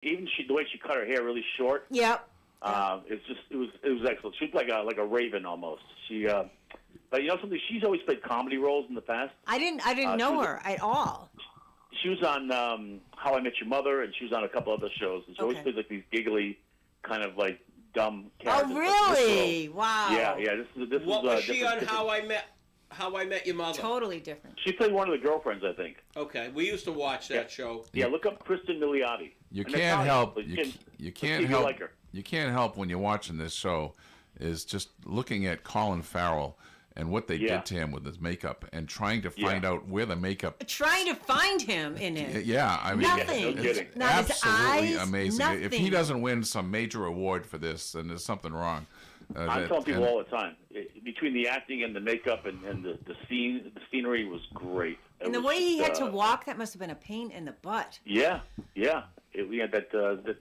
even the way she cut her hair really short. Yep. It was excellent. She looked like a raven almost. She, but you know something? She's always played comedy roles in the past. I didn't know her at all. She was on How I Met Your Mother, and she was on a couple other shows. And she always played like these giggly, kind of like dumb characters. Oh, really? Wow. Yeah. This What was she on different. How I Met Your Mother? Totally different. She played one of the girlfriends, I think. Okay, we used to watch that show. Yeah, look up Kristen Milioti. You And can't Italian, help. but You can't you help. like her. You can't help when you're watching this show, is just looking at Colin Farrell and what they did to him with his makeup, and trying to find out where the makeup. Trying to find him in it. Yeah, I mean, Nothing. it's Not his absolutely eyes, amazing. If he nothing. doesn't win some major award for this, then there's something wrong. I'm telling people all the time, between the acting and the makeup and the scenery was great. And the way he had to walk, that must have been a pain in the butt. Yeah. We had that,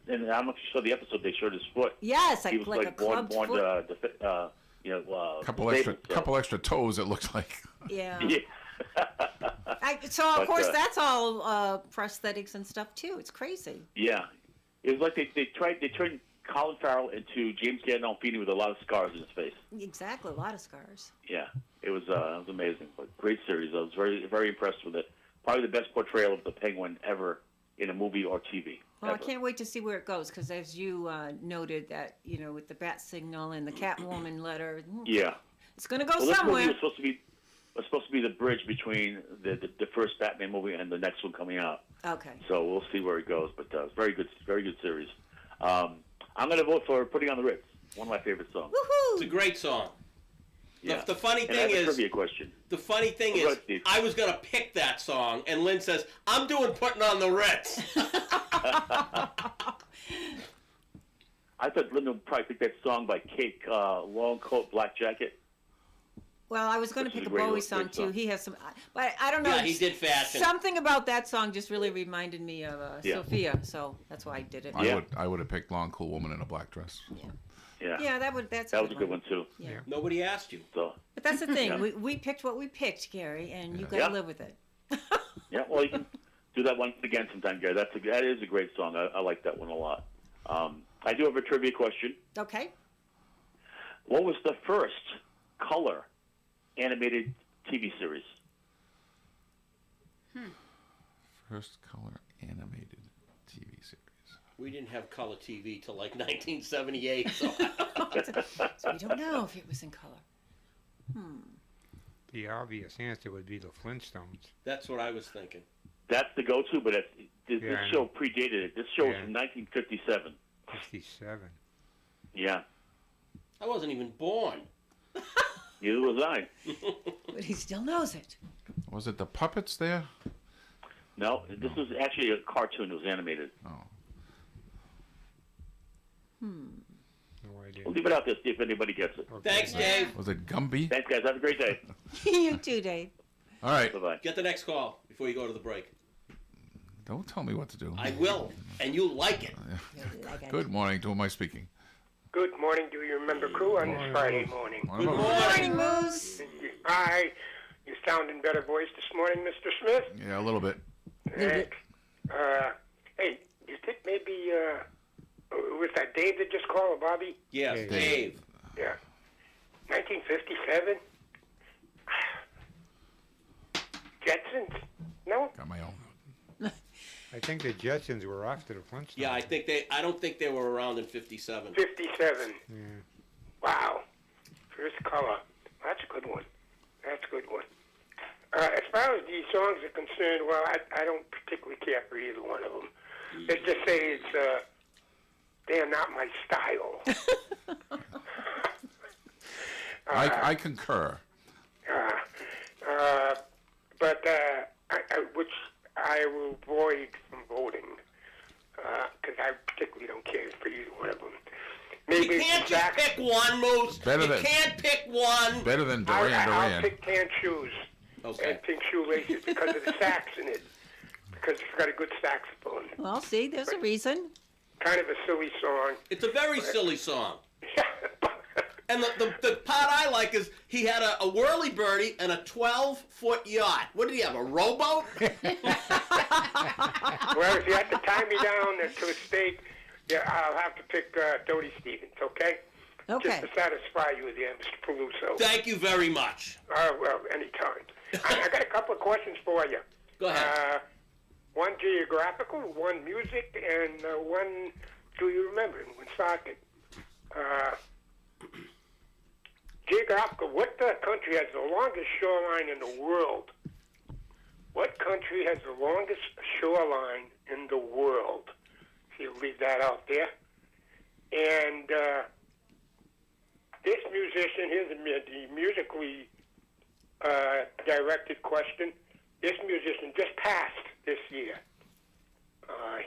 and I don't know if you saw the episode. They showed his foot. Yes, he was like a clubbed foot. Couple extra toes. It looks like. Yeah. Yeah. So of course that's all prosthetics and stuff too. It's crazy. Yeah, it was like they turned Colin Farrell into James Gandolfini with a lot of scars in his face. Exactly, a lot of scars. Yeah, it was amazing, but great series. I was very, very impressed with it. Probably the best portrayal of the Penguin ever in a movie or TV. Well, ever. I can't wait to see where it goes because, as you noted, that with the bat signal and the Catwoman letter. Yeah, it's going to go this somewhere. movie was supposed to be the bridge between the first Batman movie and the next one coming out. Okay. So we'll see where it goes, but it's very good series. I'm going to vote for Putting on the Ritz. One of my favorite songs. Woohoo! It's a great song. Yeah. The funny And I thing have a is, trivia question. the funny thing Go is, ahead, Steve. I was gonna pick that song, and Lynn says, "I'm doing Putting on the Ritz." I thought Linda would probably pick that song by Cake, Long Coat, Black Jacket. Well, I was going to Which is pick a a great Bowie great song too. song. He has some, but I don't know. Yeah, he did fashion. Something about that song just really reminded me of Yeah. Sophia, so that's why I did it. I would have picked Long Cool Woman in a Black Dress. Yeah. Yeah, that's That was a good one too. Yeah. Nobody asked you. So But that's the thing. Yeah. We picked what we picked, Gary, and you got to Yeah. live with it. yeah, well you can do that one again sometime, Gary. That is a great song. I like that one a lot. I do have a trivia question. Okay. What was the first color animated TV series? First color animated TV series. We didn't have color TV till like 1978, so So we don't know if it was in color. The obvious answer would be the Flintstones. that's what I was thinking. That's the go-to, but this Yeah, I show know. predated it. This show was Yeah. from 1957. 57. Yeah, I wasn't even born. neither was I. But he still knows it. Was it the puppets there? No, this was actually a cartoon. It was animated. Oh. No idea. We'll leave it out there, see if anybody gets it. Okay. Thanks, Dave. Was it Gumby? Thanks, guys. Have a great day. You too, Dave. All right. Bye-bye. Get the next call before you go to the break. Don't tell me what to do. I will, and you like it. Good morning. To whom am I speaking? Good morning. Do you remember crew on this Friday morning? Good Morning, Moose. Hi. You sound in better voice this morning, Mr. Smith. Yeah, a little bit. Hey, you think maybe was that Dave that just called, or Bobby? Yes, Dave. Dave. Yeah. 1957. Jetsons? No. Got my own. I think the Jetsons were after the Flintstones. Yeah, I don't think they were around in 57. 57. Yeah. Wow. First color. That's a good one. That's a good one. As far as these songs are concerned, well, I don't particularly care for either one of them. They just say it's, they're not my style. I concur. But which I will avoid from voting, because I particularly don't care for either one of them. Maybe You can't just pick one, Moose. Better You than- can't pick one. Better than I'll Duran pick tan shoes Okay. and pink shoelaces because of the sax in it, because it's got a good saxophone. Well, see, there's a reason. Kind of a silly song. It's a very silly song. And the part I like is he had a whirly-birdie and a 12-foot yacht. What did he have, a rowboat? Well, if you had to tie me down to a stake, yeah, I'll have to pick Dodie Stevens, okay? Okay. Just to satisfy you there, Mr. Peluso. Thank you very much. Well, anytime. I got a couple of questions for you. Go ahead. One geographical, one music, and one, do you remember, Woonsocket. Geographical, what country has the longest shoreline in the world? What country has the longest shoreline in the world? So you leave that out there. And this musician, here's the musically directed question. This musician just passed this year.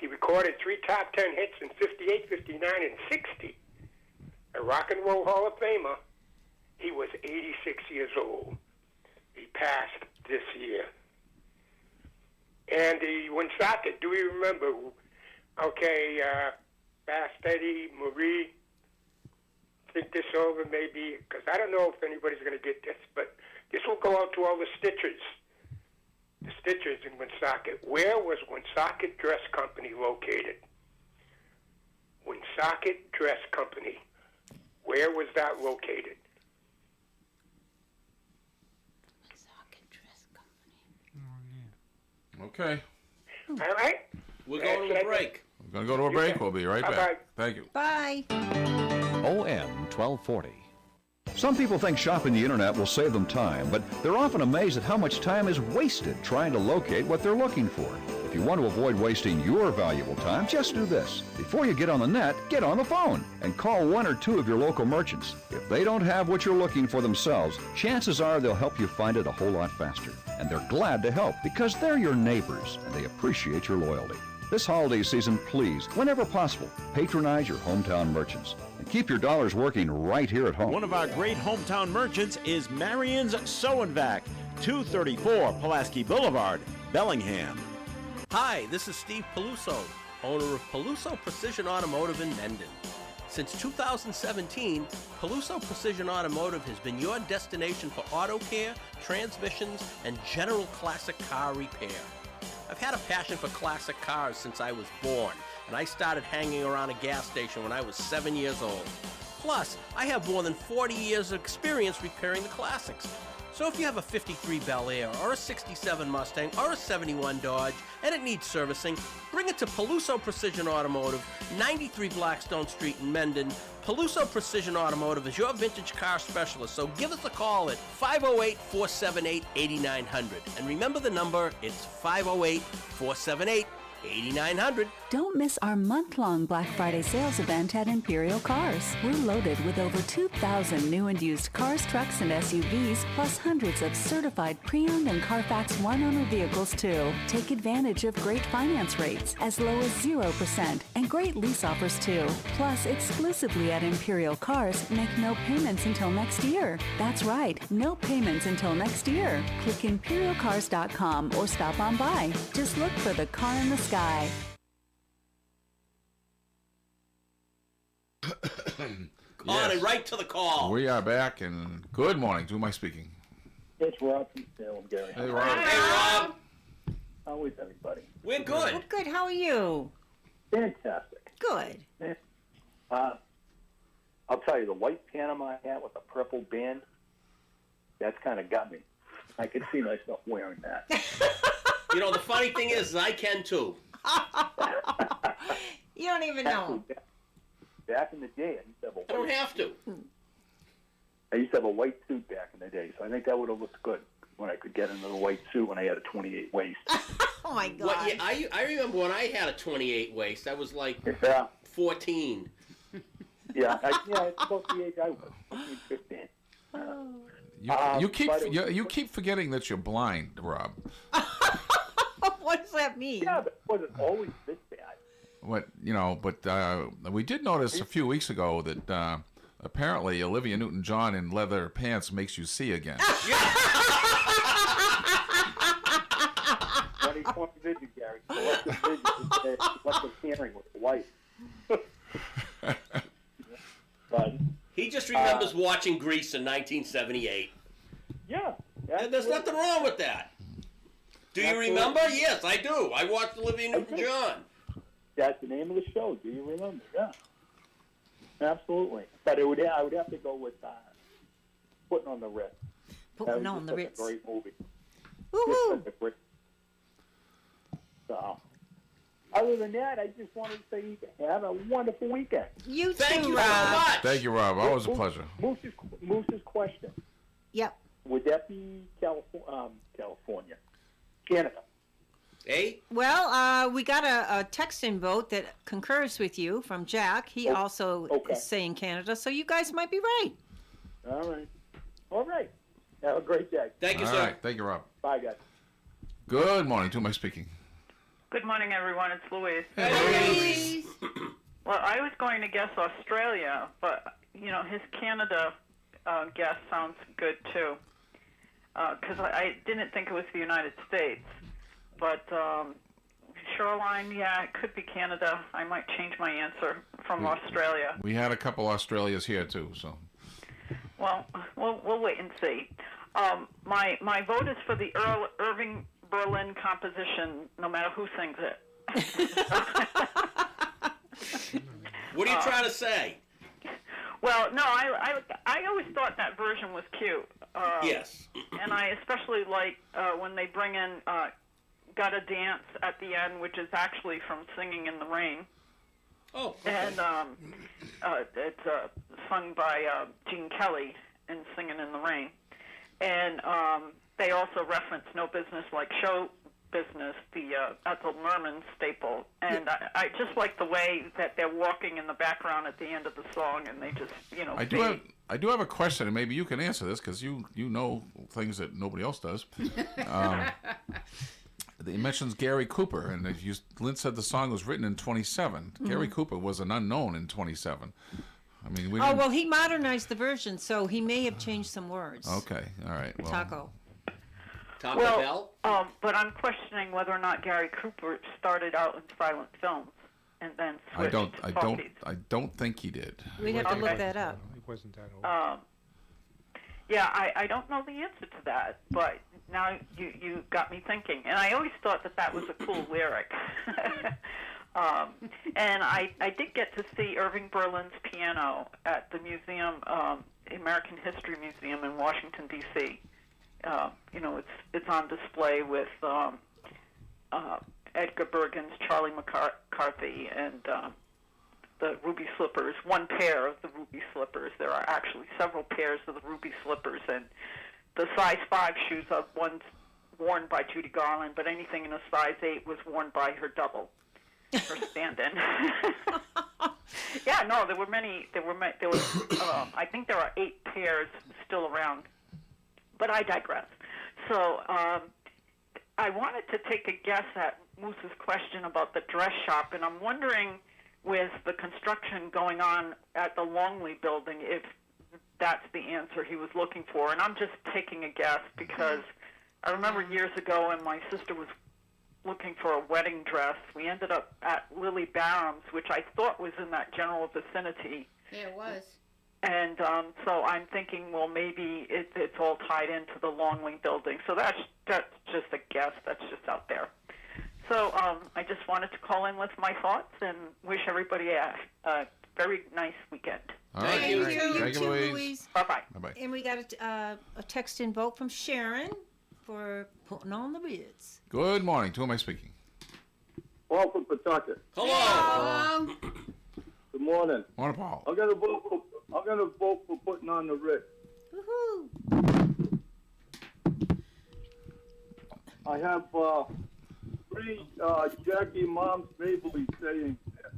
He recorded 3 top 10 hits in 58, 59, and 60. A Rock and Roll Hall of Famer. He was 86 years old. He passed this year. And the Woonsocket, do you remember? Okay, Fast Eddie, Marie. Think this over maybe, because I don't know if anybody's going to get this, but this will go out to all the Stitchers. The Stitchers in Woonsocket. Where was Woonsocket Dress Company located? Woonsocket Dress Company. Where was that located? Okay. All right? We're going to a break. We're going to go to a break. We'll be right Bye-bye. back. Thank you. Bye. OM 1240. Some people think shopping the internet will save them time, but they're often amazed at how much time is wasted trying to locate what they're looking for. If you want to avoid wasting your valuable time, just do this. Before you get on the net, get on the phone and call 1 or 2 of your local merchants. If they don't have what you're looking for themselves, chances are they'll help you find it a whole lot faster. And they're glad to help because they're your neighbors and they appreciate your loyalty. This holiday season, please, whenever possible, patronize your hometown merchants and keep your dollars working right here at home. One of our great hometown merchants is Marion's Sew and Vac, 234 Pulaski Boulevard, Bellingham. Hi, this is Steve Peluso, owner of Peluso Precision Automotive in Mendon. Since 2017, Peluso Precision Automotive has been your destination for auto care, transmissions, and general classic car repair. I've had a passion for classic cars since I was born, and I started hanging around a gas station when I was 7 years old. Plus, I have more than 40 years of experience repairing the classics. So if you have a 53 Bel Air, or a 67 Mustang, or a 71 Dodge, and it needs servicing, bring it to Peluso Precision Automotive, 93 Blackstone Street in Mendon. Peluso Precision Automotive is your vintage car specialist, so give us a call at 508-478-8900. And remember the number, it's 508-478-8900. Don't miss our month-long Black Friday sales event at Imperial Cars. We're loaded with over 2,000 new and used cars, trucks, and SUVs, plus hundreds of certified pre-owned and Carfax one-owner vehicles, too. Take advantage of great finance rates, as low as 0%, and great lease offers, too. Plus, exclusively at Imperial Cars, make no payments until next year. That's right, no payments until next year. Click ImperialCars.com or stop on by. Just look for the car in the sky. On and right to the call. We are back, and good morning. To who am I speaking? It's Rob from Salem, Gary. Hey, Rob. Hey, Rob. How is everybody? We're good. Well, good. How are you? Fantastic. Good. I'll tell you, the white Panama hat with the purple band, that's kind of got me. I could see myself wearing that. You know, the funny thing is I can too. You don't even know. Back in the day, I used to have a I don't have to. white suit back in the day, so I think that would have looked good when I could get into the white suit when I had a 28 waist. Oh my God. What, yeah, I remember when I had a 28 waist. I was like 14. Yeah, it's about the age I was, 14, 15. You keep forgetting that you're blind, Rob. What does that mean? Yeah, but it wasn't always this bad. But we did notice a few weeks ago that apparently Olivia Newton-John in leather pants makes you see again. 20/20 vision, Gary. Selective vision. Selective hearing with the white. But He just remembers watching Grease in 1978. Yeah. And there's nothing wrong with that. Do you remember? Yes, I do. I watched Olivia Newton-John. That's the name of the show. Do you remember? Yeah. Absolutely. But I would have to go with Putting on the Ritz. Putting on the Ritz. A great movie. Woohoo! So, other than that, I just wanted to say you have a wonderful weekend. You Thank too, you Rob. so much. Thank you, Rob. Always a pleasure. Moose's question. Yep. Would that be California? Canada? Well, we got a text-in vote that concurs with you from Jack. He also is saying Canada, so you guys might be right. All right. Have a great day. Thank you, All sir. right. Thank you, Rob. Bye, guys. Good morning. To whom am I speaking? Good morning, everyone. It's Louise. Hey. Well, I was going to guess Australia, but, his Canada guess sounds good, too. Because I didn't think it was the United States. But shoreline, yeah, it could be Canada. I might change my answer from Australia. We had a couple Australias here, too, so. Well, we'll wait and see. My vote is for the Irving Berlin composition, no matter who sings it. What are you trying to say? Well, no, I always thought that version was cute. Yes. And I especially like when they bring in Gotta Dance at the end, which is actually from Singing in the Rain. Oh, okay. And it's sung by Gene Kelly in Singing in the Rain. And they also reference No Business Like Show Business, the Ethel Merman staple. And I just like the way that they're walking in the background at the end of the song, and they just, I do have a question, and maybe you can answer this, because you know things that nobody else does. He mentions Gary Cooper, and Lynn said the song was written in 27. Mm-hmm. Gary Cooper was an unknown in 27. I mean, well, he modernized the version, so he may have changed some words. Okay, all right. Well, Taco Bell? But I'm questioning whether or not Gary Cooper started out in silent films and then switched to talkies. I don't think he did. We'd have to look that up. He wasn't that old. Yeah, I don't know the answer to that, but now you got me thinking. And I always thought that was a cool lyric. And I did get to see Irving Berlin's piano at the museum, American History Museum in Washington, D.C. It's on display with Edgar Bergen's Charlie McCarthy and the ruby slippers, one pair of the ruby slippers. There are actually several pairs of the ruby slippers, and the size 5 shoes are ones worn by Judy Garland, but anything in a size 8 was worn by her double, her stand-in. Yeah, no, there were many. There was. I think there are 8 pairs still around, but I digress. So I wanted to take a guess at Moose's question about the dress shop, and I'm wondering, with the construction going on at the Longley building, if that's the answer he was looking for. And I'm just taking a guess because I remember years ago when my sister was looking for a wedding dress, we ended up at Lily Barham's, which I thought was in that general vicinity. Yeah, it was. And so I'm thinking, well, maybe it's all tied into the Longley building. So that's just a guess. That's just out there. So I just wanted to call in with my thoughts and wish everybody a very nice weekend. All right. Thank you. Thank you, Louise. Bye-bye. Bye-bye. And we got a text-in vote from Sharon for Putting on the Ritz. Good morning. To whom am I speaking? Paul from Pawtucket. Hello. Good morning. Morning, Paul. I'm gonna vote for Putting on the Ritz. Woohoo! I have 3 Jackie Moms Mabley sayings there.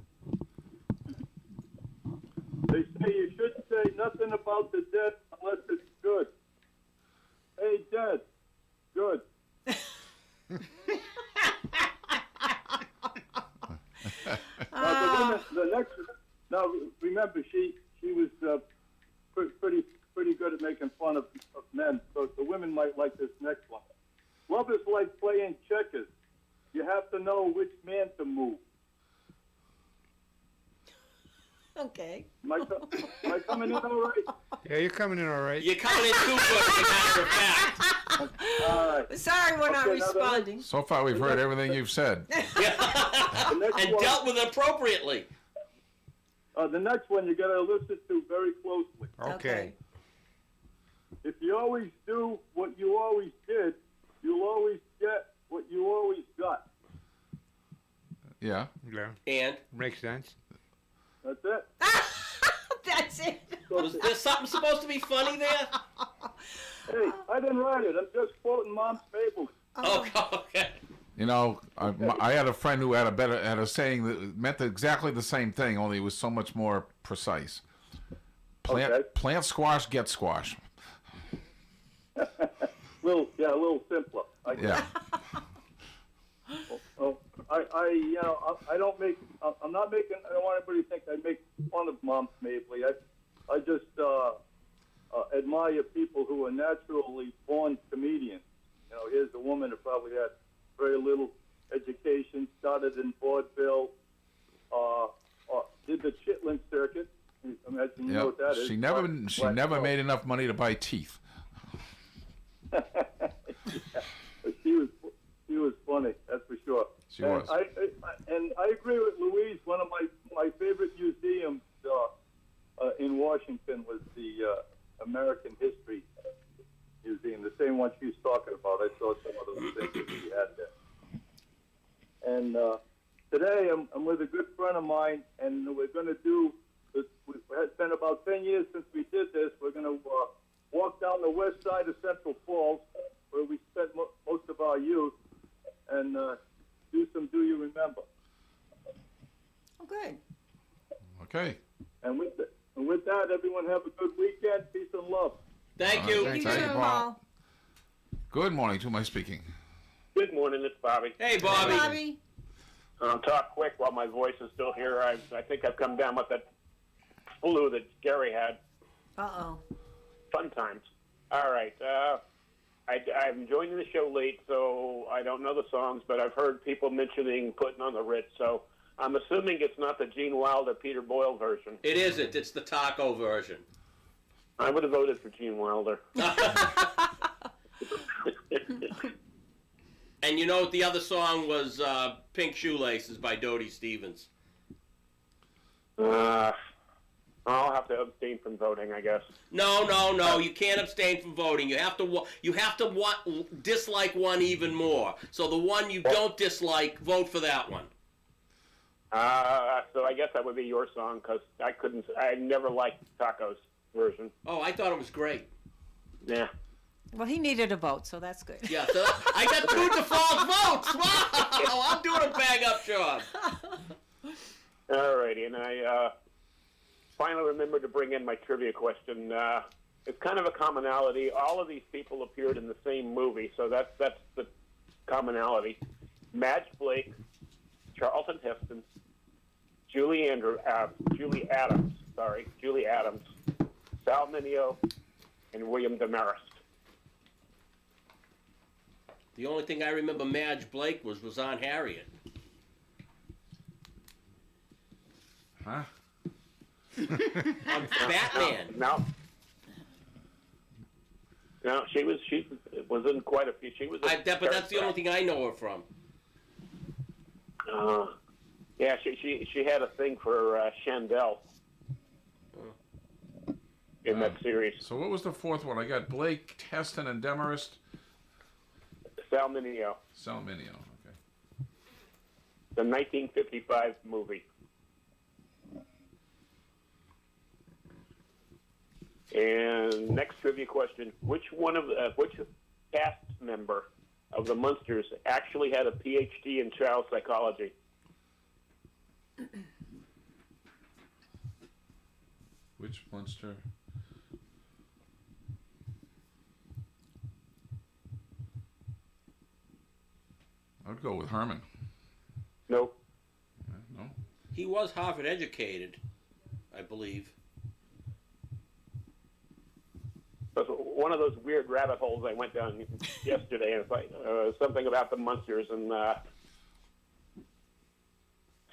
They say you shouldn't say nothing about the dead unless it's good. Hey, dead. Good. Now remember, she was pretty good at making fun of men, so the women might like this next one. Love is like playing checkers. You have to know which man to move. Okay. Am I coming in all right? Yeah, you're coming in all right. You're coming in too good, as a matter of fact. All right. Sorry, we're not Okay, now the responding. So far, we've heard everything you've said. The next And one, dealt with it appropriately. the next one you got to listen to very closely. Okay. If you always do what you always did, you'll always get what you always got. Yeah. Yeah. And Makes sense. That's it. That's it. was there something supposed to be funny there? Hey, I didn't write it. I'm just quoting Mom's fables. Oh, okay. You know, I had a friend who had a saying that meant exactly the same thing, only it was so much more precise. Plant squash, get squash. A little simpler. Yeah. I don't make. I'm not making. I don't want everybody to think I make fun of Mom Mabley. I just admire people who are naturally born comedians. You know, here's a woman who probably had very little education, started in vaudeville, did the Chitlin circuit. Imagine you know what that is. She never made enough money to buy teeth. Yeah. She was funny, that's for sure. She was. And I agree with Louise. One of my favorite museums in Washington was the American History Museum, the same one she was talking about. I saw some of those things that she had there. And today I'm with a good friend of mine, and we're going to do. It's been about 10 years since we did this. We're going to walk down the west side of Central Falls, where we spent most of our youth, and do some Do You Remember? Oh, good. Okay. And with that, everyone have a good weekend. Peace and love. Thank you. Thanks. Thank you, Paul. Good morning. To my speaking. Good morning, it's Bobby. Hey, Bobby. Hey, Bobby. I'll talk quick while my voice is still here. I think I've come down with that flu that Gary had. Uh-oh. Fun times. All right. I'm joining the show late, so I don't know the songs, but I've heard people mentioning Putting on the Ritz, so I'm assuming it's not the Gene Wilder, Peter Boyle version. It isn't. It's the taco version. I would have voted for Gene Wilder. And you know what the other song was? Pink Shoelaces by Dodie Stevens. I'll have to abstain from voting, I guess. No. You can't abstain from voting. You have to dislike one even more. So the one you don't dislike, vote for that one. So I guess that would be your song, because I never liked Taco's version. Oh, I thought it was great. Yeah. Well, he needed a vote, so that's good. Yeah, so I got 2 default votes. Wow, I'm doing a bang-up job. All righty, and I finally remembered to bring in my trivia question. It's kind of a commonality. All of these people appeared in the same movie, so that's the commonality. Madge Blake, Charlton Heston, Julie Adams, Sal Mineo, and William Demarest. The only thing I remember Madge Blake was Aunt Harriet. Huh? On Batman. No, she was in quite a few. She was. But that's the only thing I know her from. Yeah, she had a thing for Chandel in that series. So what was the fourth one? I got Blake, Heston, and Demarest. Sal Mineo. Okay. The 1955 movie. And next trivia question: which cast member of the Munsters actually had a PhD in child psychology? Which Munster? I'd go with Herman. Nope. No. He was Harvard educated, I believe. It was one of those weird rabbit holes I went down yesterday, and it's like something about the Munsters and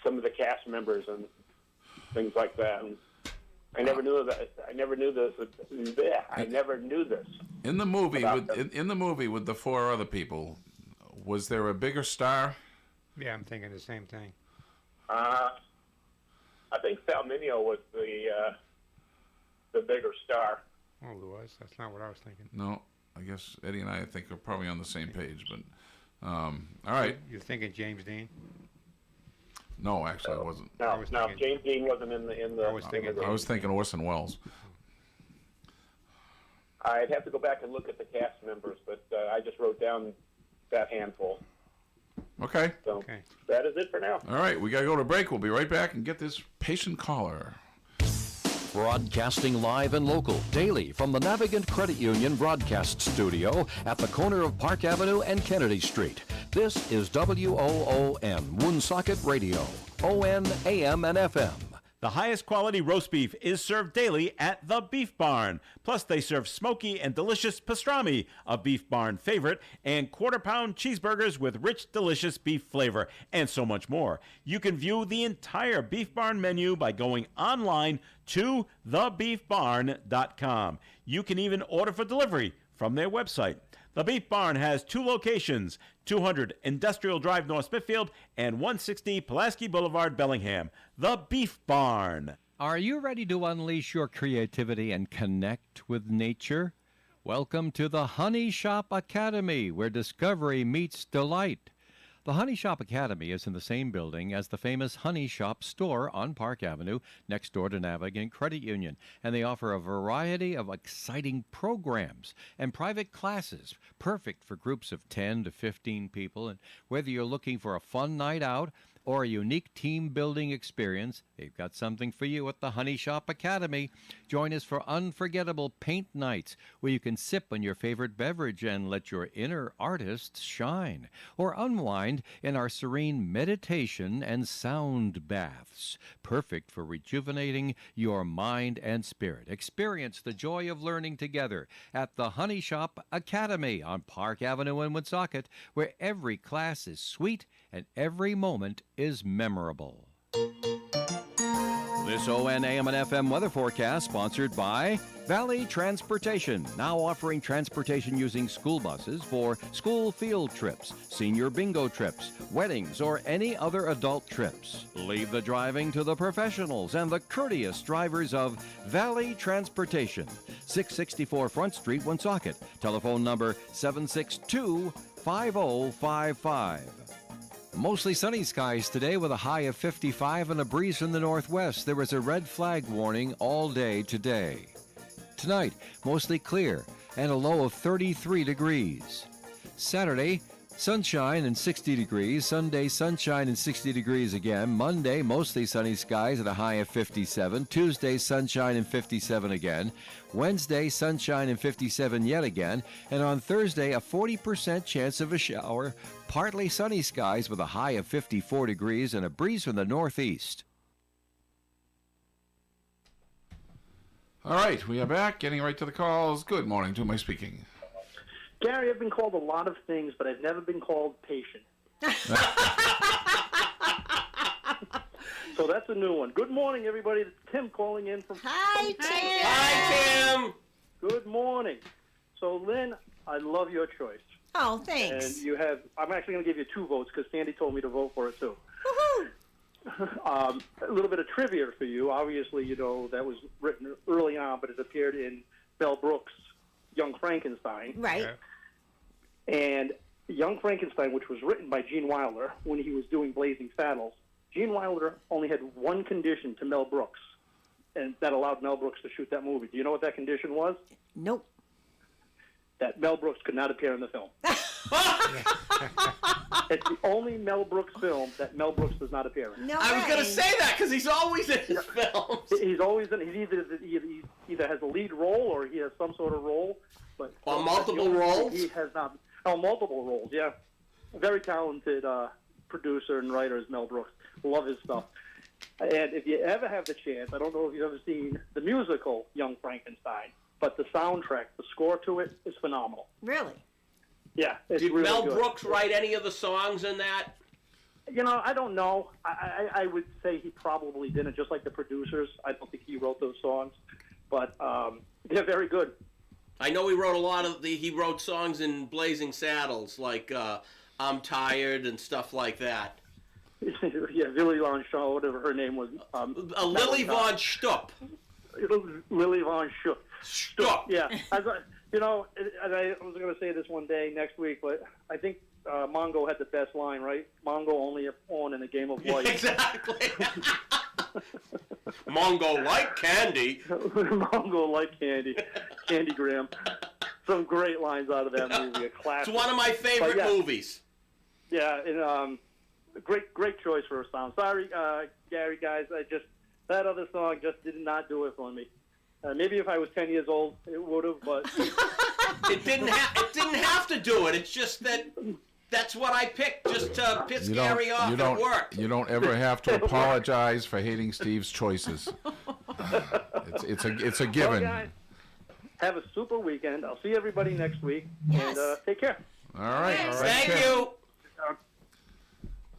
some of the cast members, and things like that. And I never knew that. I never knew this. I never knew this. In the movie, in the movie with the four other people, was there a bigger star? Yeah, I'm thinking the same thing. I think Sal Mineo was the bigger star. Oh, Lewis, that's not what I was thinking. No, I guess Eddie and I think are probably on the same page. But all right. You're thinking James Dean? No, actually, I wasn't. No, James Dean wasn't in the. I was thinking Orson Welles. I'd have to go back and look at the cast members, but I just wrote down that handful. Okay. So that is it for now. All right, we got to go to break. We'll be right back and get this patient caller. Broadcasting live and local daily from the Navigant Credit Union broadcast studio at the corner of Park Avenue and Kennedy Street. This is WOON, Woonsocket Radio, ON, AM, and FM. The highest quality roast beef is served daily at the Beef Barn. Plus, they serve smoky and delicious pastrami, a Beef Barn favorite, and quarter-pound cheeseburgers with rich, delicious beef flavor, and so much more. You can view the entire Beef Barn menu by going online to thebeefbarn.com. You can even order for delivery from their website. The Beef Barn has 2 locations, 200 Industrial Drive, North Smithfield, and 160 Pulaski Boulevard, Bellingham. The Beef Barn. Are you ready to unleash your creativity and connect with nature? Welcome to the Honey Shop Academy, where discovery meets delight. The Honey Shop Academy is in the same building as the famous Honey Shop store on Park Avenue, next door to Navigant Credit Union, and they offer a variety of exciting programs and private classes, perfect for groups of 10 to 15 people. And whether you're looking for a fun night out or a unique team-building experience, they've got something for you at the Honey Shop Academy. Join us for unforgettable paint nights where you can sip on your favorite beverage and let your inner artist shine, or unwind in our serene meditation and sound baths, perfect for rejuvenating your mind and spirit. Experience the joy of learning together at the Honey Shop Academy on Park Avenue in Woonsocket, where every class is sweet and every moment is memorable. This ON, AM, and FM weather forecast sponsored by Valley Transportation, now offering transportation using school buses for school field trips, senior bingo trips, weddings, or any other adult trips. Leave the driving to the professionals and the courteous drivers of Valley Transportation, 664 Front Street, Woonsocket. Telephone number 762-5055. Mostly sunny skies today with a high of 55 and a breeze from the northwest. There is a red flag warning all day today. Tonight, mostly clear and a low of 33 degrees. Saturday, sunshine and 60 degrees. Sunday, sunshine and 60 degrees again. Monday, mostly sunny skies at a high of 57. Tuesday, sunshine and 57 again. Wednesday, sunshine and 57 yet again. And on Thursday, a 40% chance of a shower. Partly sunny skies with a high of 54 degrees and a breeze from the northeast. All right, we are back, getting right to the calls. Good morning. To whom am I speaking? Gary, I've been called a lot of things, but I've never been called patient. So that's a new one. Good morning, everybody. It's Tim calling in from... Hi, Tim. Hi, Tim. Good morning. So, Lynn, I love your choice. Oh, thanks. And you have... I'm actually going to give you 2 votes because Sandy told me to vote for it, too. Woohoo! A little bit of trivia for you. Obviously, you know, that was written early on, but it appeared in Mel Brooks' Young Frankenstein. Right. And Young Frankenstein, which was written by Gene Wilder when he was doing Blazing Saddles, Gene Wilder only had one condition to Mel Brooks, and that allowed Mel Brooks to shoot that movie. Do you know what that condition was? Nope. That Mel Brooks could not appear in the film. It's the only Mel Brooks film that Mel Brooks does not appear in. No I was going to say that because he's always in his films. He's always in. He either has a lead role or he has some sort of role. But on multiple roles? He has not. Oh, multiple roles, yeah. Very talented producer and writer is Mel Brooks. Love his stuff. And if you ever have the chance, I don't know if you've ever seen the musical Young Frankenstein, but the soundtrack, the score to it is phenomenal. Really? Yeah, it's Did really Mel good. Brooks write any of the songs in that? I don't know. I would say he probably didn't, just like the producers. I don't think he wrote those songs, but they're very good. I know he wrote he wrote songs in Blazing Saddles, like I'm Tired and stuff like that. Yeah, Lily Von Shaw, whatever her name was. Lily Von Shtupp. Lily Von Shtupp. Yeah. And I was going to say this one day next week, but I think Mongo had the best line, right? Mongo only a pawn in a game of life. Exactly. Mongo like candy. Mongo like candy. Candy Graham. Some great lines out of that movie. A classic. It's one of my favorite movies. Yeah, and great choice for a sound. Sorry, Gary, guys. That other song just did not do it for me. Maybe if I was 10 years old, it would have, but it didn't have to do it. It's just that's what I picked, just to piss Gary off at work. You don't ever have to apologize for hating Steve's choices. It's a given. Well, guys, have a super weekend. I'll see everybody next week, and take care. All right. Thank you.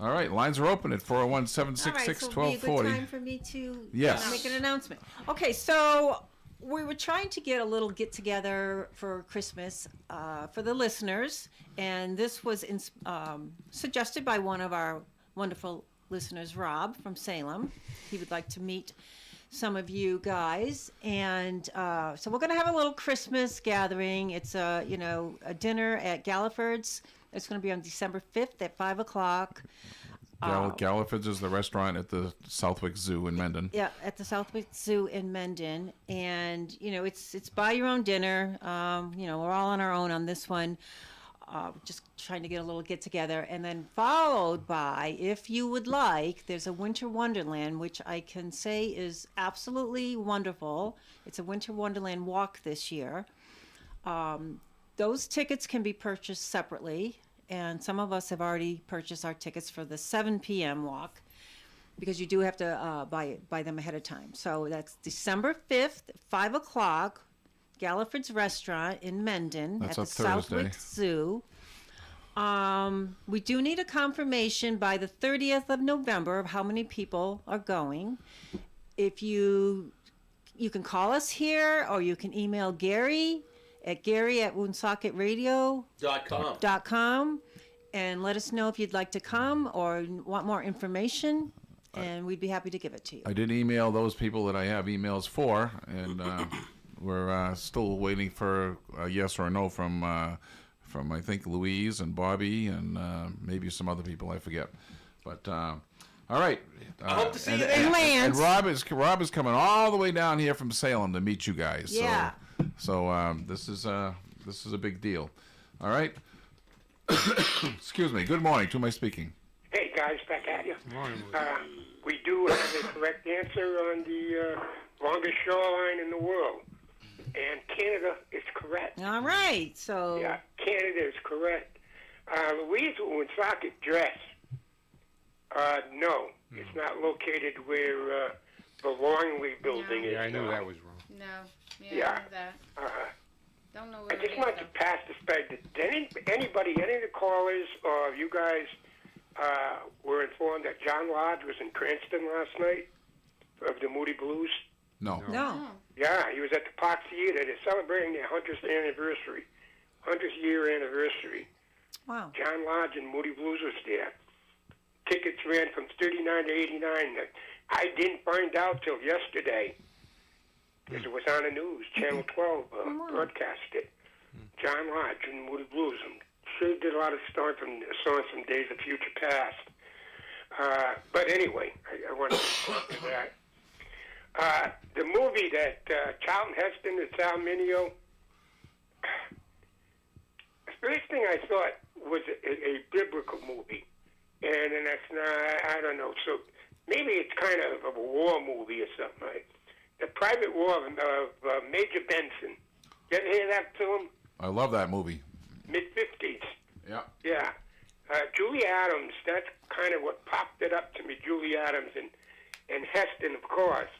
All right, lines are open at 401-766-1240. All right, so it'll be a good time for me to make an announcement. Okay, so we were trying to get a little get-together for Christmas for the listeners, and this was suggested by one of our wonderful listeners, Rob from Salem. He would like to meet some of you guys, and so we're going to have a little Christmas gathering. It's a dinner at Galliford's. It's going to be on December 5th at 5 o'clock. Galliford's is the restaurant at the Southwick Zoo in Mendon. Yeah, at the Southwick Zoo in Mendon. And, it's buy your own dinner. We're all on our own on this one. Just trying to get a little get-together. And then followed by, if you would like, there's a Winter Wonderland, which I can say is absolutely wonderful. It's a Winter Wonderland walk this year. Those tickets can be purchased separately, and some of us have already purchased our tickets for the 7 p.m. walk because you do have to buy them ahead of time. So that's December 5th, 5 o'clock, Galliford's Restaurant in Mendon. That's at the Southwick Zoo. We do need a confirmation by the 30th of November of how many people are going. If you can call us here, or you can email Gary at WoonsocketRadio.com and let us know if you'd like to come or want more information, and we'd be happy to give it to you. I did email those people that I have emails for, and we're still waiting for a yes or a no from I think Louise and Bobby and maybe some other people I forget. But all right. I hope to see you there. And Rob is coming all the way down here from Salem to meet you guys. Yeah. So this is a big deal. All right. Excuse me. Good morning. To my speaking. Hey guys, back at you. Morning. We do have a correct answer on the longest shoreline in the world, and Canada is correct. All right. So yeah, Canada is correct. Louise Woonsocket Dress. No, it's not located where the Longley building is. Yeah, I knew that was wrong. No. Yeah. I know that. Don't know where I just wanted to pass this back. Did any of the callers or you guys were informed that John Lodge was in Cranston last night of the Moody Blues? No. Yeah, he was at the Park Theater. They're celebrating their 100th year anniversary. Wow. John Lodge and Moody Blues was there. Tickets ran from $39 to $89. I didn't find out till yesterday, because it was on the news. Channel 12 broadcast it. John Lodge and Moody Blues. I'm sure he did a lot of songs from Days of Future Past. But anyway, I wanted to talk to that. The movie that Charlton Heston and Sal Mineo, the first thing I thought was a biblical movie. And then that's not, I don't know. So maybe it's kind of a war movie or something, right? The Private War of Major Benson. You ever hear that film? I love that movie. Mid-50s. Yeah. Yeah. Julie Adams, that's kind of what popped it up to me, Julie Adams and Heston, of course.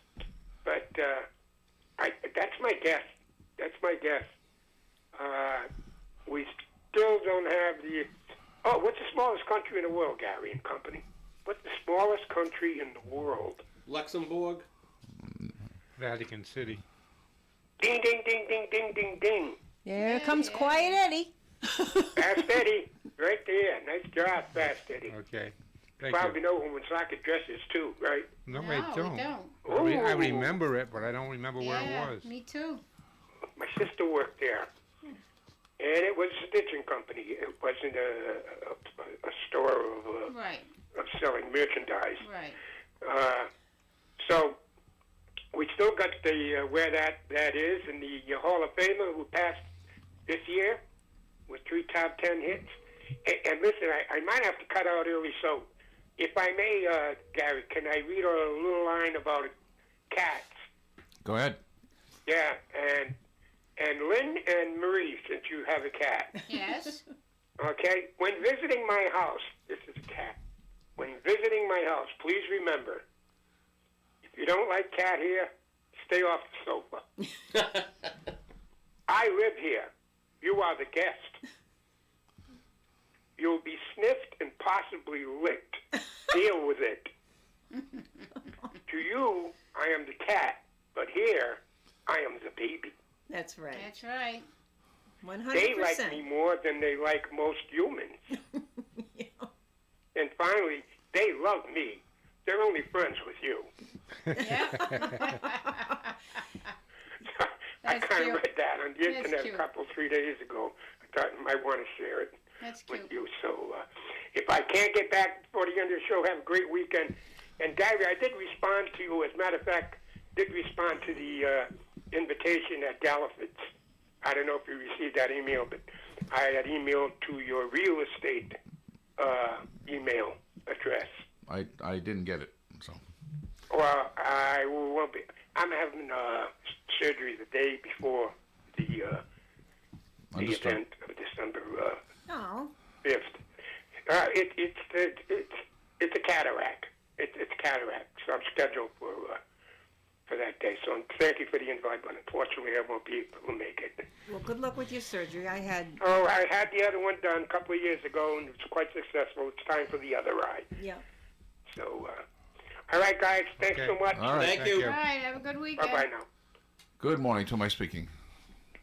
But that's my guess. That's my guess. We still don't have the... Oh, what's the smallest country in the world, Gary and company? What's the smallest country in the world? Luxembourg. Vatican City. Ding, ding, ding, ding, ding, ding, ding. There comes Quiet Eddie. Fast Eddie, right there. Nice job, Fast Eddie. Okay. You Thank probably you. know Woonsocket dresses too, right? No, No, I don't. we don't. I Ooh. remember it, but I don't remember where Yeah, it was. me too. My sister worked there, and it was a stitching company. It wasn't a store of Right, of selling merchandise. right. So we still got the where that is, and the Hall of Famer who passed this year with 3 top 10 hits. And listen, I might have to cut out early, so if I may, Gary, can I read a little line about cats? Go ahead. Yeah, and Lynn and Marie, since you have a cat. Yes. Okay, when visiting my house, this is a cat. When visiting my house, please remember, if you don't like cat hair, stay off the sofa. I live here. You are the guest. You'll be sniffed and possibly licked. Deal with it. To you, I am the cat, but here, I am the baby. That's right. That's right. 100%. They like me more than they like most humans. And finally, they love me. They're only friends with you. I That's kind cute. of read that on the That's internet cute. a couple, 3 days ago. I thought you might want to share it That's with cute. you. So if I can't get back before the end of the show, have a great weekend. And Gary, I did respond to you. As a matter of fact, did respond to the invitation at Galliford's. I don't know if you received that email, but I had emailed to your real estate email address. I didn't get it. So Well, I won't be. I'm having surgery the day before the Understood. event of December Oh. 5th. It's a cataract. It's cataract, so I'm scheduled for that day. So thank you for the invite, but unfortunately I won't be able to make it. Well, good luck with your surgery. I had. Oh, I had the other one done a couple of years ago, and it was quite successful. It's time for the other eye. Yeah. So, all right, guys, thanks so much. All right. Thank you. All right, have a good weekend. Bye-bye now. Good morning. To my speaking.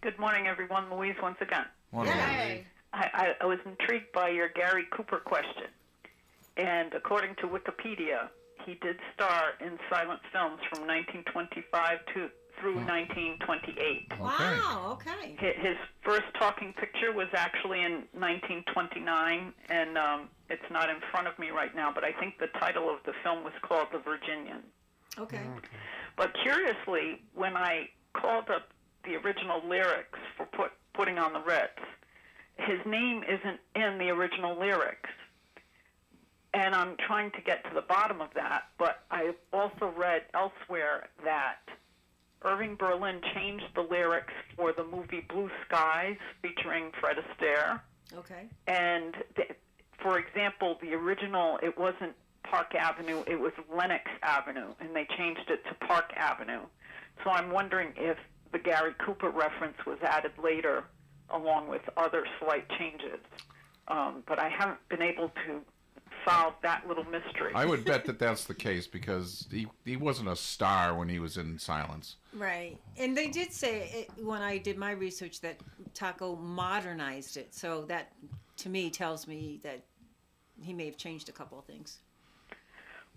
Good morning, everyone. Louise once again. Morning. Yay. I was intrigued by your Gary Cooper question. And according to Wikipedia, he did star in silent films from 1925 through 1928. Wow, okay. His first talking picture was actually in 1929, and it's not in front of me right now, but I think the title of the film was called The Virginian. Okay. But curiously, when I called up the original lyrics for putting on the Ritz, his name isn't in the original lyrics. And I'm trying to get to the bottom of that, but I also read elsewhere that Irving Berlin changed the lyrics for the movie Blue Skies featuring Fred Astaire. Okay. And, for example, the original, it wasn't Park Avenue, it was Lenox Avenue, and they changed it to Park Avenue. So I'm wondering if the Gary Cooper reference was added later along with other slight changes. But I haven't been able to solve that little mystery. I would bet that that's the case because he wasn't a star when he was in Silence. Right. And they did say when I did my research that Taco modernized it. So that, to me, tells me that he may have changed a couple of things.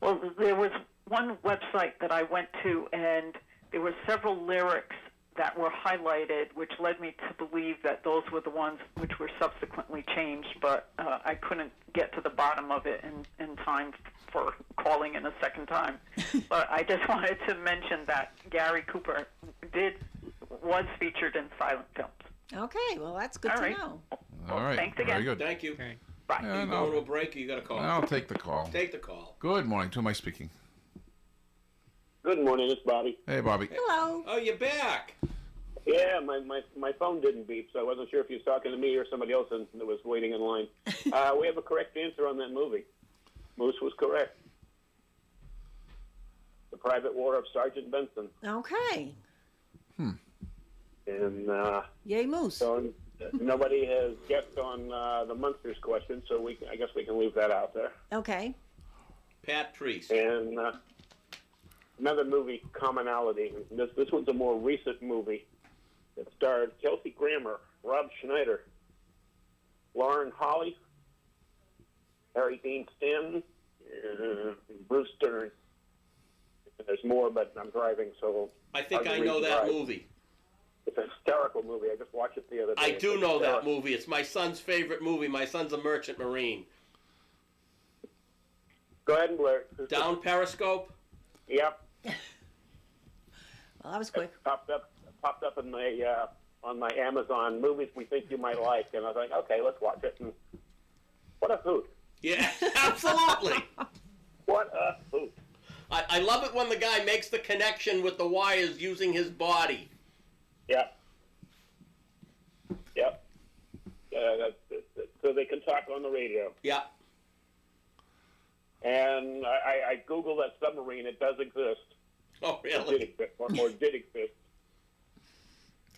Well, there was one website that I went to, and there were several lyrics that were highlighted, which led me to believe that those were the ones which were subsequently changed, but I couldn't get to the bottom of it in time for calling in a second time. But I just wanted to mention that Gary Cooper was featured in silent films. Okay, well, that's good All to right. know. All right. Thanks again. Very good. Thank you. Bye. Yeah, You no. going to a break or you got a call? I'll take the call. Take the call. Good morning. To my speaking. Good morning, it's Bobby. Hey, Bobby. Hello. Oh, you're back. Yeah, my phone didn't beep, so I wasn't sure if you was talking to me or somebody else that was waiting in line. We have a correct answer on that movie. Moose was correct. The Private War of Sergeant Benson. Okay. And Yay, Moose. so nobody has guessed on the Munsters question, so I guess we can leave that out there. Okay. Pat Priest. And another movie, Commonality. This one's a more recent movie. It starred Kelsey Grammer, Rob Schneider, Lauren Holly, Harry Dean Stanton, and Bruce Dern. And there's more, but I'm driving, so... I think I know that movie. It's an hysterical movie. I just watched it the other day. I do know that movie. It's my son's favorite movie. My son's a merchant marine. Go ahead and Blair. Down Periscope? Yep. Well, that was quick. It popped up in my on my Amazon movies we think you might like, and I was like, okay, let's watch it. And what a hoot! Yeah, absolutely. What a hoot! I love it when the guy makes the connection with the wires using his body. Yep. Yep. So they can talk on the radio. Yep. And I Googled that submarine. It does exist. Oh, really? Or did exist.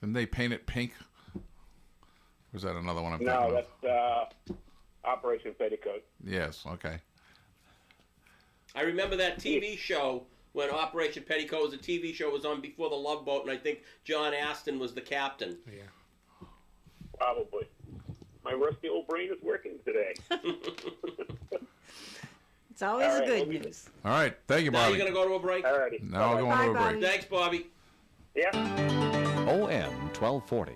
Didn't they paint it pink? Or was that another one I'm thinking No, of? that's Operation Petticoat. Yes, okay. I remember that TV show when Operation Petticoat was a TV show. It was on before the Love Boat, and I think John Aston was the captain. Yeah. Probably. My rusty old brain is working today. It's always All right, good news. All right, thank you, Now Bobby. you're going to go to a break? All righty. Now we're going to a break. Thanks, Bobby. Yeah. ON 1240.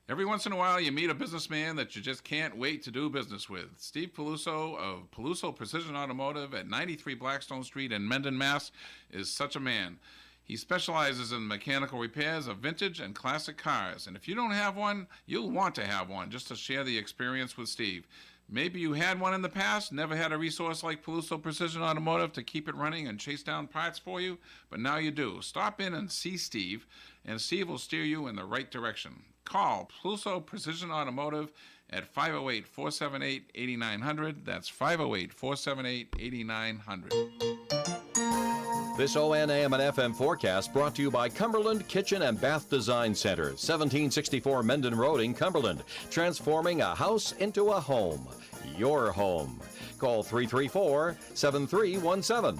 Every once in a while, you meet a businessman that you just can't wait to do business with. Steve Peluso of Peluso Precision Automotive at 93 Blackstone Street in Mendon, Mass. is such a man. He specializes in mechanical repairs of vintage and classic cars. And if you don't have one, you'll want to have one just to share the experience with Steve. Maybe you had one in the past, never had a resource like Peluso Precision Automotive to keep it running and chase down parts for you, but now you do. Stop in and see Steve, and Steve will steer you in the right direction. Call Peluso Precision Automotive at 508-478-8900. That's 508-478-8900. This ON AM and FM forecast brought to you by Cumberland Kitchen and Bath Design Center, 1764 Mendon Road in Cumberland, transforming a house into a home. Your home. Call 334-7317.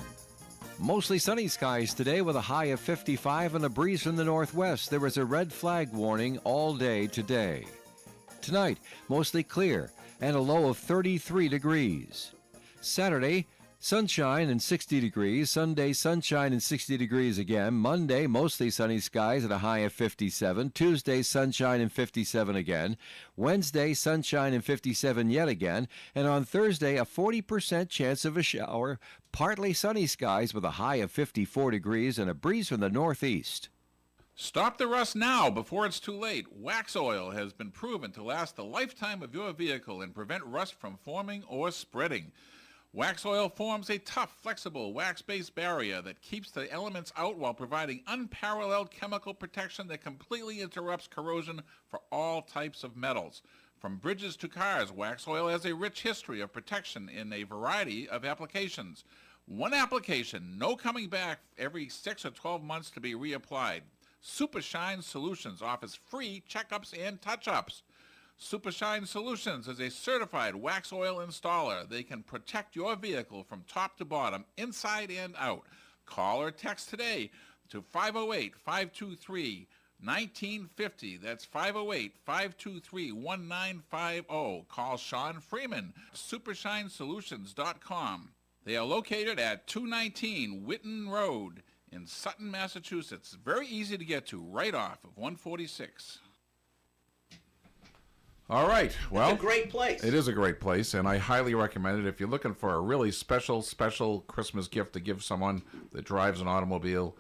Mostly sunny skies today with a high of 55 and a breeze from the northwest. There is a red flag warning all day today. Tonight, mostly clear and a low of 33 degrees. Saturday, sunshine and 60 degrees. Sunday, sunshine and 60 degrees again. Monday, mostly sunny skies at a high of 57. Tuesday, sunshine and 57 again. Wednesday, sunshine and 57 yet again. And on Thursday, a 40% chance of a shower. Partly sunny skies with a high of 54 degrees and a breeze from the northeast. Stop the rust now before it's too late. Wax oil has been proven to last the lifetime of your vehicle and prevent rust from forming or spreading. Wax oil forms a tough, flexible, wax-based barrier that keeps the elements out while providing unparalleled chemical protection that completely interrupts corrosion for all types of metals. From bridges to cars, wax oil has a rich history of protection in a variety of applications. One application, no coming back every 6 or 12 months to be reapplied. Super Shine Solutions offers free checkups and touch-ups. Super Shine Solutions is a certified wax oil installer. They can protect your vehicle from top to bottom, inside and out. Call or text today to 508-523-1950. That's 508-523-1950. Call Sean Freeman, supershinesolutions.com. They are located at 219 Whitten Road in Sutton, Massachusetts. Very easy to get to, right off of 146. All right. Well, It's a great place. It is a great place, and I highly recommend it if you're looking for a really special Christmas gift to give someone that drives an automobile,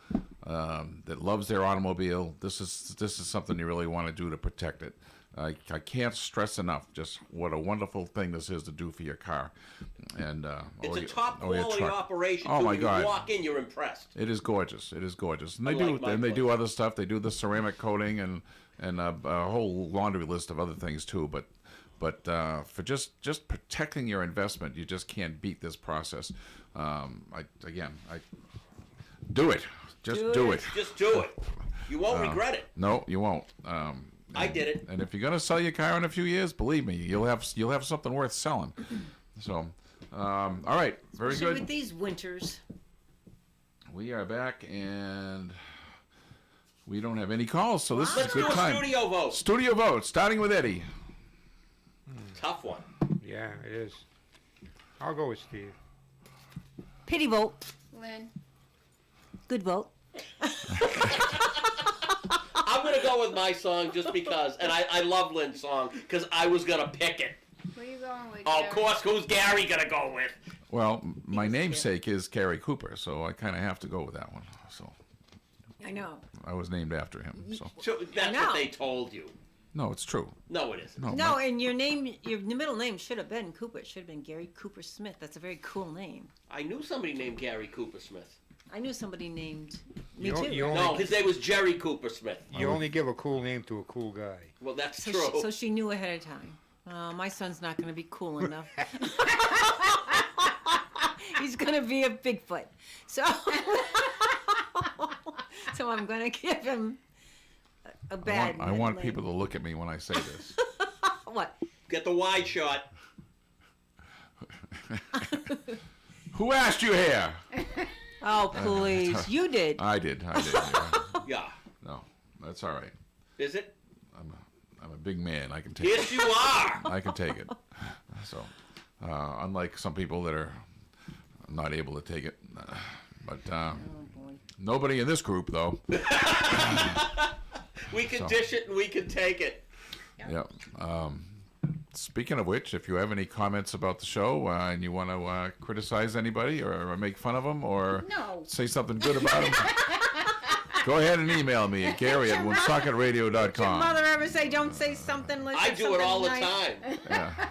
that loves their automobile. This is something you really want to do to protect it. I can't stress enough just what a wonderful thing this is to do for your car. And It's a top quality operation. Oh too. my When God! You walk in, you're impressed. It is gorgeous. It is gorgeous, and I they like my place. do other stuff. They do the ceramic coating and a whole laundry list of other things too. But for just protecting your investment, you just can't beat this process. Do it. Just do it. Just do it. You won't regret it. No, you won't. I did it. And if you're gonna sell your car in a few years, believe me, you'll have something worth selling. So, All right, very Especially good. with these winters. We are back, and we don't have any calls, so this is Let's a good do a time. studio vote. Studio vote, starting with Eddie. Tough one. Yeah, it is. I'll go with Steve. Pity vote. Lynn. Good vote. I'm going to go with my song just because, and I love Lynn's song, because I was going to pick it. Who are you going with? Oh, of course, who's Gary going to go with? Well, my namesake is Gary Cooper, so I kind of have to go with that one. So I know. I was named after him. So So that's know. what they told you. no, it's true. No, it isn't. No, and your name, your middle name should have been Cooper. It should have been Gary Cooper Smith. That's a very cool name. I knew somebody named Gary Cooper Smith. I knew somebody named me You- too. you only- No, his name was Jerry Cooper Smith. You only give a cool name to a cool guy. Well, that's So true. so she knew ahead of time. My son's not going to be cool enough. He's going to be a Bigfoot. So, so I'm going to give him a bad. I want middle people to look at me when I say this. name. What? Get the wide shot. Who asked you here? Oh, please. You did. I did. Yeah. Yeah. No, that's all right. Is it? I'm a big man. I can take Yes, it. you are. I can take it. So, unlike some people that are not able to take it, but nobody in this group though. We can So. dish it and we can take it. Yeah. Speaking of which, if you have any comments about the show and you want to criticize anybody or make fun of them or No. say something good about them, go ahead and email me at Gary at Your woonsocketradio.com. mother ever say, "Don't say something"? Let's I say do it something all the nice." time. Yeah.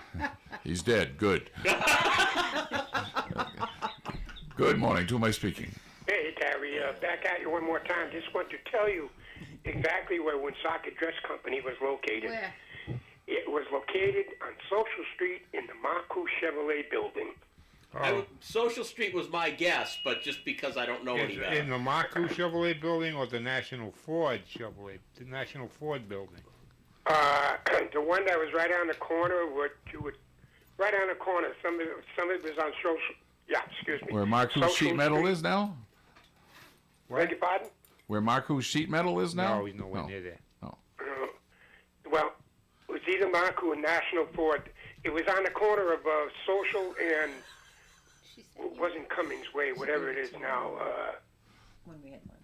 He's dead. Good. Good morning. To whom am I speaking? Hey, Gary, back at you one more time. Just want to tell you exactly where Woonsocket Dress Company was located. Where? It was located on Social Street in the Marcoux Chevrolet building. Social Street was my guess, but just because I don't know any Is better. in the Marcoux Chevrolet building or the National Ford Chevrolet? The National Ford building. The one that was right on the corner, right on the corner. Some of it was on Social. Yeah, excuse me. Where Marcoux Social Sheet Metal Street. is now? Beg your pardon? Where Marcoux Sheet Metal is now? No, he's nowhere near there. Well, it was either Marcoux or National Ford. It was on the corner of Social and wasn't Cummings Way, whatever it is now. When we had lunch.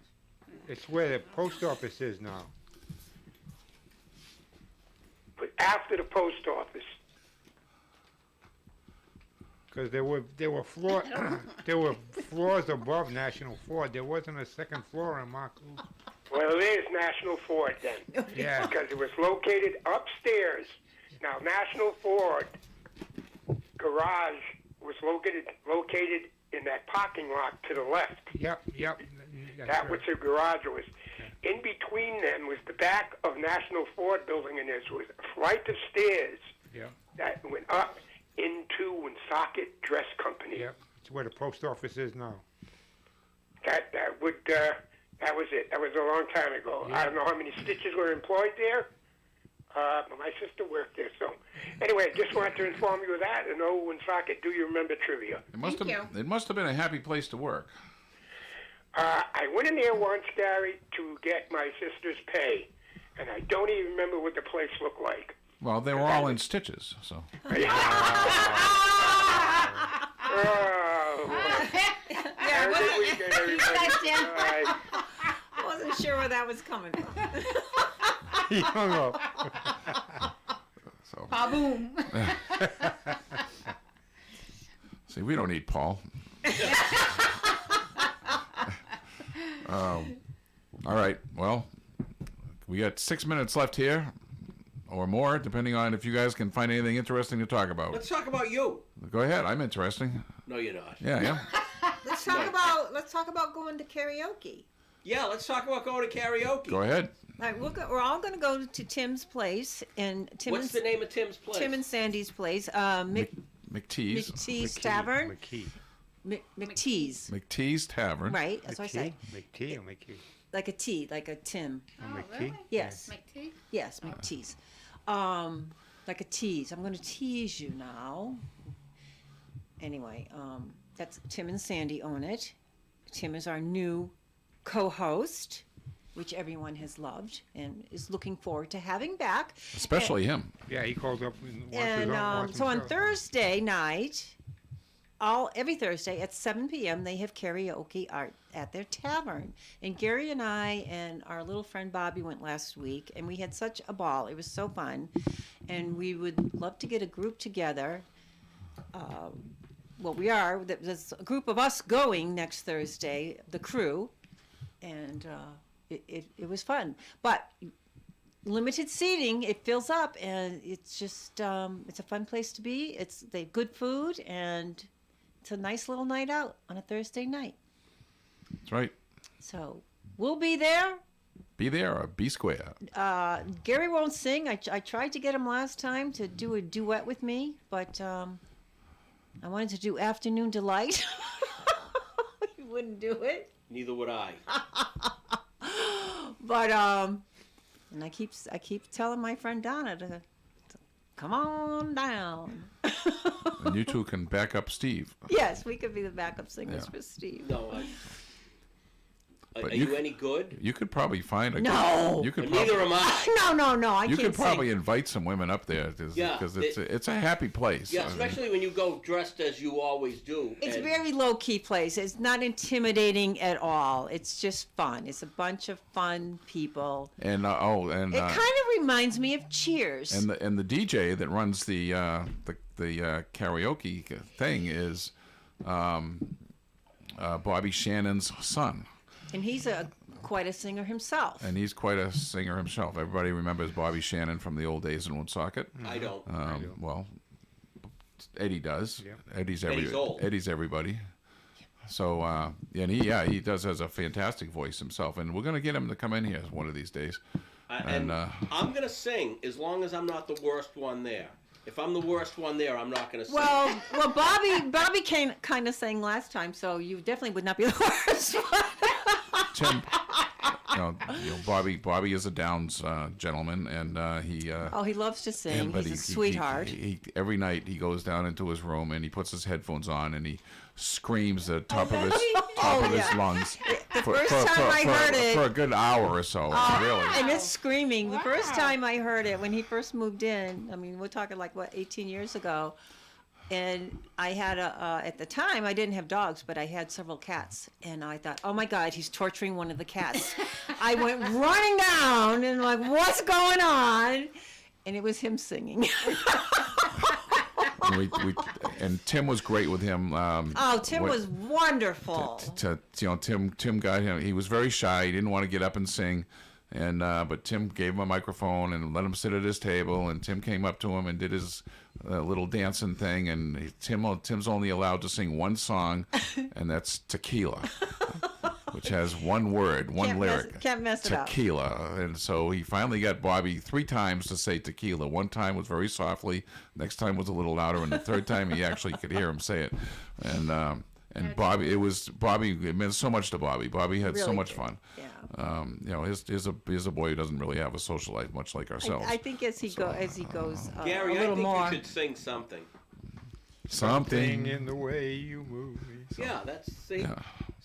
It's where the post office is now. But after the post office. Because there were floors above National Ford. There wasn't a second floor in Marcoux. Well, it is National Ford then. Yeah. Because it was located upstairs. Now, National Ford garage was located in that parking lot to the left. Yep. That was the garage was. In between them was the back of National Ford building, and there was a flight of stairs Yep. that went up into Woonsocket Dress Company. Yep. It's where the post office is now. That was it. That was a long time ago. I don't know how many stitches were employed there. But my sister worked there, so anyway, just wanted to inform you of that. And Woonsocket, do you remember trivia? It must have been a happy place to work. I went in there once, Gary, to get my sister's pay, and I don't even remember what the place looked like. Well, they were all in stitches, so. Yeah, Yeah, Have a good weekend, everybody. Thanks, Jen. Bye. I wasn't sure where that was coming from. He hung up. So. Ba-boom. See, we don't need Paul. All right. Well, we got 6 minutes left here, or more, depending on if you guys can find anything interesting to talk about. Let's talk about you. Go ahead. I'm interesting. No, you're not. Yeah. Let's talk about going to karaoke. Yeah, let's talk about going to karaoke. Go ahead. All right, we're all going to go to Tim's place and What's the name of Tim's place? Tim and Sandy's place. McTee's. McTee's Tavern. McTee's. McTee's Tavern. Right, that's what I say. McTee or McKee? Like a T, like a Tim. McKee? Yes. McTee? Yes, McTee's. Like a tease. I'm going to tease you now. anyway, that's Tim and Sandy own it. Tim is our new co-host, which everyone has loved and is looking forward to having back. Especially him. Yeah, he calls up and watches And watches so on shows. Thursday night, every Thursday at 7 p.m. they have karaoke art at their tavern. And Gary and I and our little friend Bobby went last week, and we had such a ball. It was so fun, and we would love to get a group together. Well, we are. There's a group of us going next Thursday, the crew, and it was fun. But limited seating, it fills up, and it's just it's a fun place to be. They have good food, and it's a nice little night out on a Thursday night. That's right. So we'll be there. Be there or be square. Gary won't sing. I tried to get him last time to do a duet with me, but I wanted to do Afternoon Delight. He wouldn't do it. Neither would I. But and I keep telling my friend Donna to come on down. And you two can back up Steve. Yes, we could be the backup singers Yeah. for Steve. No, But are you any good? You could probably find a No. You could Neither am I. No, I You can't could probably sing. invite some women up there Yeah, because it's a happy place. Yeah, I mean, especially when you go dressed as you always do. It's a and- very low-key place. It's not intimidating at all. It's just fun. It's a bunch of fun people. and It kind of reminds me of Cheers. and the DJ that runs the karaoke thing is Bobby Shannon's son. And he's quite a singer himself. And he's quite a singer himself. Everybody remembers Bobby Shannon from the old days in Woonsocket. I don't. Well, Eddie does. Yeah. Eddie's old. Eddie's everybody. So and he does has a fantastic voice himself. And we're gonna get him to come in here one of these days. And I'm gonna sing as long as I'm not the worst one there. If I'm the worst one there, I'm not gonna sing. Well, Bobby kind of sang last time, so you definitely would not be the worst one. Tim, Bobby is a Downs gentleman, and he. He loves to sing. but He's a sweetheart. He every night he goes down into his room and he puts his headphones on and he screams at the top of his lungs. The first time I heard it, for a good hour or so, really. and it's screaming. The first time I heard it, when he first moved in, I mean, we're talking like 18 years ago. And I had at the time I didn't have dogs, but I had several cats, and I thought, oh my God, he's torturing one of the cats. I went running down and like, what's going on? And it was him singing. And Tim was great with him. Tim was wonderful. Tim got him. He was very shy. He didn't want to get up and sing. And but Tim gave him a microphone and let him sit at his table. And Tim came up to him and did his little dancing thing. And Tim's only allowed to sing one song, and that's Tequila, which has one word, one lyric. Can't mess it up. Tequila. And so he finally got Bobby 3 times to say tequila. One time was very softly. Next time was a little louder. And the third time he actually could hear him say it. And Bobby, it meant so much to Bobby. Bobby had so Really much did. fun. Yeah. He's a boy who doesn't really have a social life, much like ourselves. I think as he goes Gary, a little I think more. you should sing something. Something in the way you move me. Yeah, that's see. Yeah.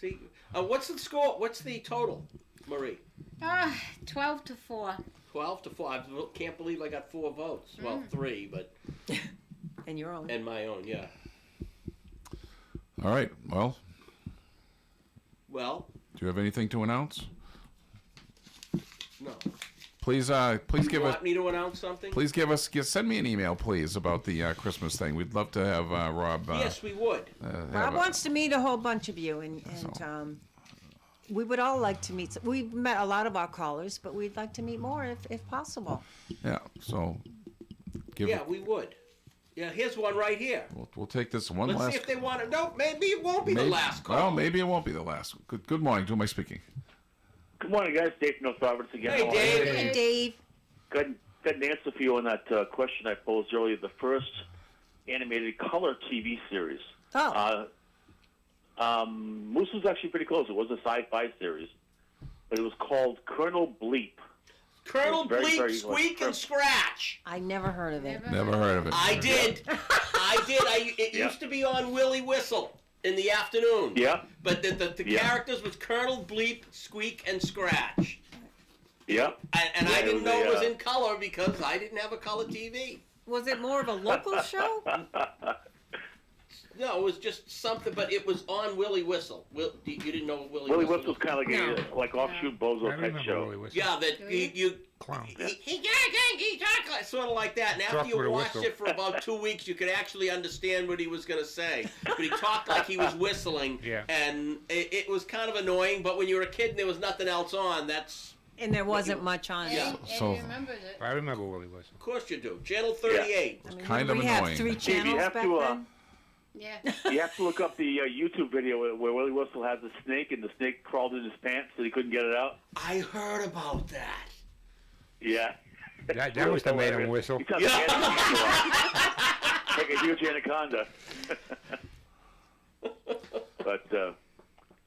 See, what's the score? What's the total, Marie? 12-4. 12-4. I can't believe I got 4 votes. Well, 3, but And your own. and my own. Yeah. All right. Well, Well, do you have anything to announce? no. Please give You us. want me to announce something? Please send me an email, please, about the Christmas thing. We'd love to have Rob. Yes, we would. Rob wants to meet a whole bunch of you, and we would all like to meet. We've met a lot of our callers, but we'd like to meet more if possible. Yeah. So, We would. Yeah, here's one right here. We'll take this one Let's last. see if they want to. No, maybe it won't be the last call. Well, maybe it won't be the last. Good morning. To who am I speaking? Good morning, guys. Dave from North Roberts again. Hey, How are Dave. you? Hey, Dave. Got an answer for you on that question I posed earlier. The first animated color TV series. Oh. Moose was actually pretty close. It was a sci-fi series, but it was called Colonel Bleep. Colonel Very, Bleep, very, Squeak, and Scratch. I never heard of it. Never heard of it. I did. It Yeah. used to be on Willie Whistle in the afternoon. Yeah. But the Yeah. characters was Colonel Bleep, Squeak, and Scratch. Yeah. And I Yeah, didn't know it was a, in color because I didn't have a color TV. Was it more of a local show? No, it was just something, but it was on Willie Whistle. You didn't know what Willie Willie Whistle Whistle's kind of like like offshoot Bozo I type remember show. Willie Whistle. Yeah, that you Clown. he talked like, sort of like that. And Talk after you with a watched whistle. it for about 2 weeks, you could actually understand what he was going to say. But he talked like he was whistling, Yeah. and it was kind of annoying. But when you were a kid and there was nothing else on, that's And there wasn't much on. Yeah. So- remembers it. I remember Willie Whistle. of course you do. Channel 38. I mean, Kind what of did we have annoying. 3 Steve, you channels have back to, then? Yeah. You have to look up the YouTube video where Willie Whistle has the snake and the snake crawled in his pants and he couldn't get it out. I heard about that. Yeah. That must have made him whistle. He sounds like, like a huge anaconda. But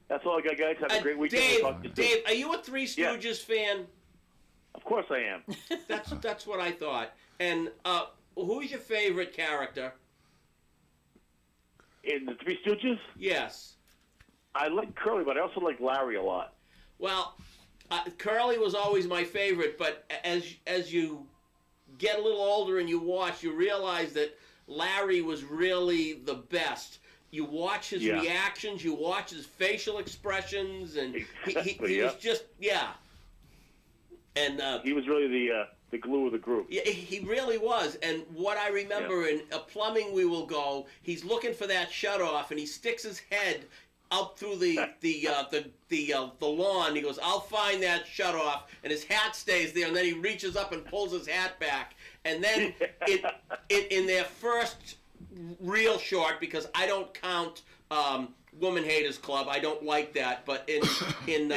that's all I got, guys. Have a great weekend. We'll talk to you soon. Dave, are you a Three Stooges fan? Of course I am. That's what I thought. And who's your favorite character? In the Three Stooges, Yes. I like Curly, but I also like Larry a lot. Well, Curly was always my favorite, but as you get a little older and you watch, you realize that Larry was really the best. You watch his Yeah. reactions, you watch his facial expressions, and Exactly, he was yeah. just, yeah. And He was really the glue of the group. yeah, he really was. And what I remember in Plumbing We Will Go, he's looking for that shutoff, and he sticks his head up through the lawn. He goes, "I'll find that shutoff," and his hat stays there. And then he reaches up and pulls his hat back. And then in their first real short, because I don't count Woman Haters Club, I don't like that. But in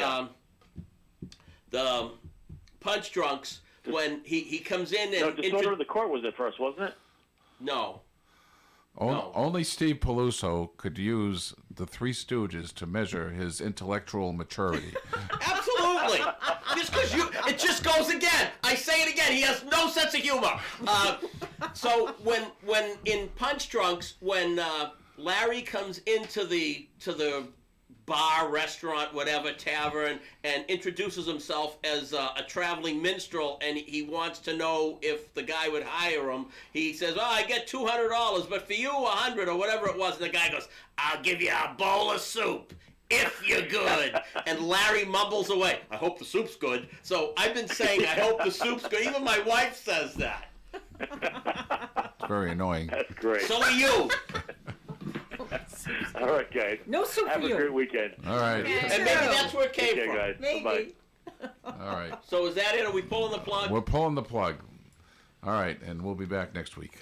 the Punch Drunks, when he comes in and No, Disorder of the Court was it first, wasn't it? no. Only Steve Peluso could use the Three Stooges to measure his intellectual maturity. Absolutely. Just because it just goes again. I say it again. He has no sense of humor. So when in Punch Drunks, when Larry comes into the bar, restaurant, whatever, tavern, and introduces himself as a traveling minstrel, and he wants to know if the guy would hire him. He says, "Oh, I get $200, but for you, $100 or whatever it was." And the guy goes, "I'll give you a bowl of soup if you're good." And Larry mumbles away, "I hope the soup's good." So I've been saying, "I hope the soup's good." Even my wife says that. It's very annoying. That's great. So are you. All right, guys. No soup Have for a you. great weekend. All right. And maybe that's where it came Take care, from. guys. Maybe. Bye-bye. All right. So is that it? Are we pulling the plug? We're pulling the plug. All right, and we'll be back next week.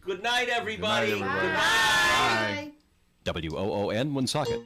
Good night, everybody. Good night, everybody. Bye. WOON Woonsocket.